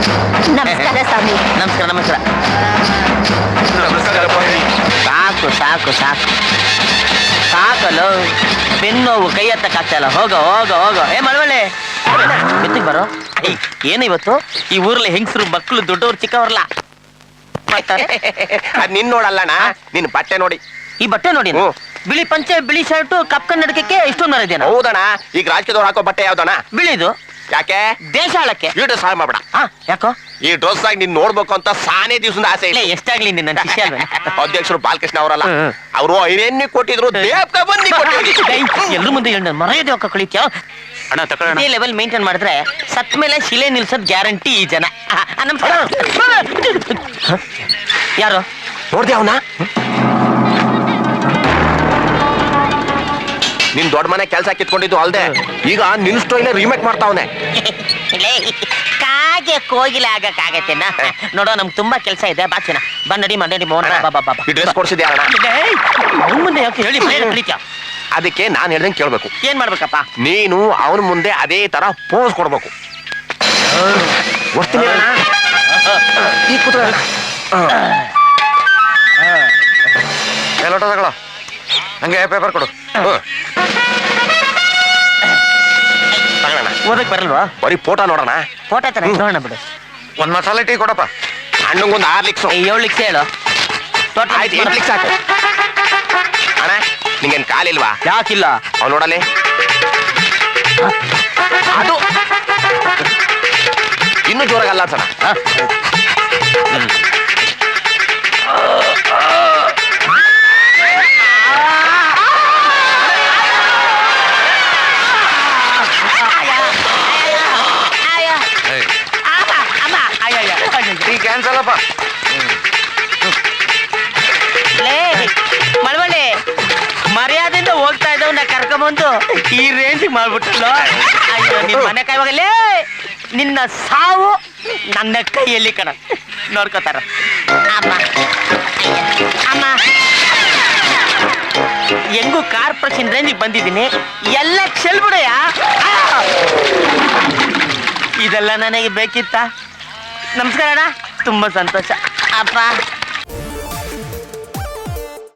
ನಮಸ್ಕಾರ ಸ್ವಾಮಿ. ನಮಸ್ಕಾರ ನಮಸ್ಕಾರ. ಸಾಕು ಸಾಕು ಸಾಕು ಸಾಕಲ್ಲ, ಬೆನ್ನೋವು ಕೈ ಎತ್ತಕ್ಕಾಗ್ತಲ್ಲ. ಹೋಗ ಹೋಗ ಹೋಗ. ಏ ಮಳವಳ್ಳಿ ಮೆತ್ತಿಗೆ ಬರೋ. ಏನು ಇವತ್ತು ಈ ಊರಲ್ಲಿ ಹೆಂಗಸರು ಮಕ್ಕಳು ದೊಡ್ಡವ್ರು ಚಿಕ್ಕವ್ರಲ್ಲ ಅದ್ ನಿನ್ ನೋಡಲ್ಲಣ್ಣ, ನಿನ್ ಬಟ್ಟೆ ನೋಡಿ. ಈ ಬಟ್ಟೆ ನೋಡಿ, ಬಿಳಿ ಪಂಚೆ ಬಿಳಿ ಶರ್ಟು ಕಪ್ ಕನ್ನಡಕಕ್ಕೆ ಇಷ್ಟೊಂದು ಮರ ಇದೆಯಾ? ಹೌದಣ್ಣ. ಈಗ ರಾಜಕೀಯದವ್ರು ಹಾಕೋ ಬಟ್ಟೆ ಯಾವ್ದಣ್ಣ? ಬಿಳಿದು. ಯಾಕೆ? ದೇಶ ಆಳಕ್ಕೆ. ಈ ಡ್ರೆಸ್ ಹಾಳು ಮಾಡ್ಬೇಡ. ಯಾಕೋ? ಈ ಡ್ರೆಸ್ ಆಗಿ ನೀನ್ ನೋಡ್ಬೇಕು ಅಂತ ಸಾನೇ ದಿವ್ಸದ ಆಸೆ ಇಲ್ಲ. ಎಷ್ಟಾಗ್ಲಿ ನಿನ್ನ ಶಿಷ್ಯ ಅಲ್ವೇ? ಅಧ್ಯಕ್ಷರು ಬಾಲಕೃಷ್ಣ ಅವರಲ್ಲ, ಅವರು ಐರನ್ನಿ ಕೊಟ್ಟಿದ್ರು, ದೇವ್ಕ ಬಂದು ಎಲ್ರು ಮುಂದೆ ಹೇಳ ಮರೆಯದೆ ಒಕ್ಕ ಕಳಿತ್ಯೋ. ಅಣ್ಣ ತಕೊಳ್ಳೋಣ. ಈ ಲೆವೆಲ್ ಮೇಂಟೈನ್ ಮಾಡಿದ್ರೆ ಸತ್ ಮೇಲೆ ಶಿಲೆ ನಿಲ್ಸೋದ್ ಗ್ಯಾರಂಟಿ ಈ ಜನ. ನಮಸ್ಕಾರ. ಯಾರು ನೋಡ್ದೆ ಅವನ? ನಿನ್ ದೊಡ್ಡ ಮನೆ ಕೆಲ್ಸ ಕಿತ್ಕೊಂಡಿದ್ದು ಅಲ್ದೆ ಈಗ ನಿನ್ ಸ್ಟೈಲ್ ರೀಮೇಕ್ ಮಾಡ್ತಾವನೆ. ಕಾಗೆ ಕೋಗಿಲೆ ಆಗಕ್ಕಾಗತ್ತೇನ? ನೋಡೋ ನಮ್ಗೆ ತುಂಬಾ ಕೆಲಸ ಇದೆ. ಬಾಚಿನ ಬನ್ನಡಿ ಮನ್ನಡಿ ಮೋಹನ್ ಬಾಬಾ. ಈ ಡ್ರೆಸ್ ಕೊಡ್ಸಿದ್ಯಾ ಅಣ್ಣ? ಅವ್ನ ಮುಂದೆ ಯಾಕೆ ಹೇಳಿ ಕಳಿತ್ಯಾ? ಅದಕ್ಕೆ ನಾನ್ ಹೇಳ್ದಂಗೆ ಕೇಳ್ಬೇಕು. ಏನ್ ಮಾಡ್ಬೇಕಪ್ಪ? ನೀನು ಅವನ ಮುಂದೆ ಅದೇ ತರ ಪೋಸ್ ಕೊಡ್ಬೇಕು. ಒಡ್ತೀನಿ ಅಣ್ಣ. ಈ ಕೂತ್ಕೊಳ್ಳ. ಲೋಟ ತಗೊಳ್ಳೋ. ಹಂಗೆ ಪೇಪರ್ ಕೊಡು. ತಗೊಳ್ಳೋಣ. ಓದಕ್ ಬರಲ್ವಾ? ಬರೀ ಫೋಟೋ ನೋಡೋಣ. ಫೋಟೋ ತರ ನೋಡೋಣ ಬಿಡು. ಒಂದ್ ಮಸಾಲೆ ಟೀ ಕೊಡಪ್ಪ. ಹಣ್ಣುಗೊಂದು 6 ಲಿಕ್ಸು. 7 ಲಿಕ್ಸ್ ಹೇಳು. ಆಯ್ತು, 8 ಲಿಕ್ಸ್ ಸಾಕು. ಅಣ್ಣ ನಿಂಗೇನ್ ಕಾಲಿಲ್ವಾ? ಯಾಕಿಲ್ಲ? ಅವ್ನು ನೋಡಲಿ. ಅದು ಇನ್ನು ಜೋರಾಗಲ್ಲ ಸಣ. ಕ್ಯಾನ್ಸಲ್ ಅಪ್ಪ. ಮಳವಳ್ಳಿ ಮರ್ಯಾದೆಯಿಂದ ಹೋಗ್ತಾ ಇದ್ದವನ್ನ ಕರ್ಕೊಂಬಂದು ಈ ರೇಂಜ್ ಮಾಡ್ಬಿಟ್ಟಲ್ಲ. ಅಯ್ಯೋ ನಿನ್ ಮನೆ ಕಾಯುವಾಗಲೇ ನಿನ್ನ ಸಾವು ನನ್ನ ಕೈಯಲ್ಲಿ ಕಣ. ನೋಡ್ಕೋತಾರ ಅಮ್ಮ. ಅಮ್ಮ ಹೆಂಗು ಕಾರ್ಪೊರೇಷನ್ ರೇಂಜಿಗೆ ಬಂದಿದ್ದೀನಿ. ಎಲ್ಲ ಚೆಲ್ಬಿಡಯ್ಯ. ಇದೆಲ್ಲ ನನಗೆ ಬೇಕಿತ್ತ? ನಮಸ್ಕಾರ ಅಣ್ಣ, ತುಂಬಾ ಸಂತೋಷ ಅಪ್ಪ.